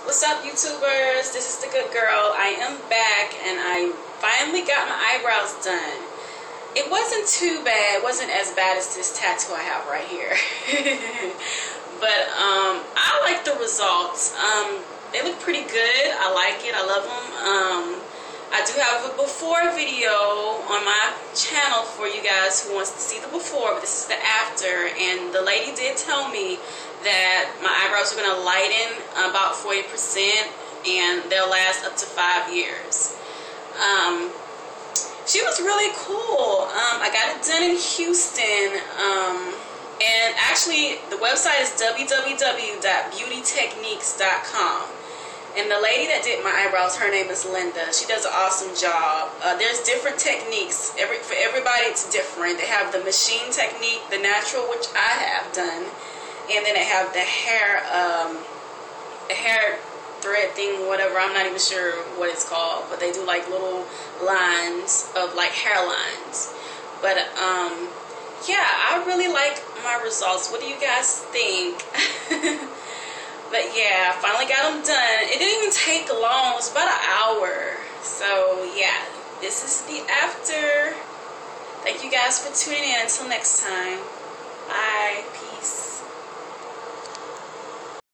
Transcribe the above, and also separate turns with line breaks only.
What's up, YouTubers? This is the good girl. I am back and I finally got my eyebrows done. It wasn't too bad. It wasn't as bad as this tattoo I have right here. But I like the results. They look pretty good. I like it. I love them. I do have a before video on my channel for you guys who wants to see the before, but this is the after. And the lady did tell me that my eyebrows are going to lighten about 40% and they'll last up to 5 years. She was really cool. I got it done in Houston. And actually, the website is www.beautytechniques.com. And the lady that did my eyebrows, her name is Linda. She does an awesome job. There's different techniques. For everybody, it's different. They have the machine technique, the natural, which I have done. And then they have the hair thread thing, whatever. I'm not even sure what it's called. But they do like little lines of like hairlines. But yeah, I really like my results. What do you guys think? But yeah, I finally got them done. It didn't even take long. It was about an hour. So yeah, this is the after. Thank you guys for tuning in. Until next time. Bye. Peace.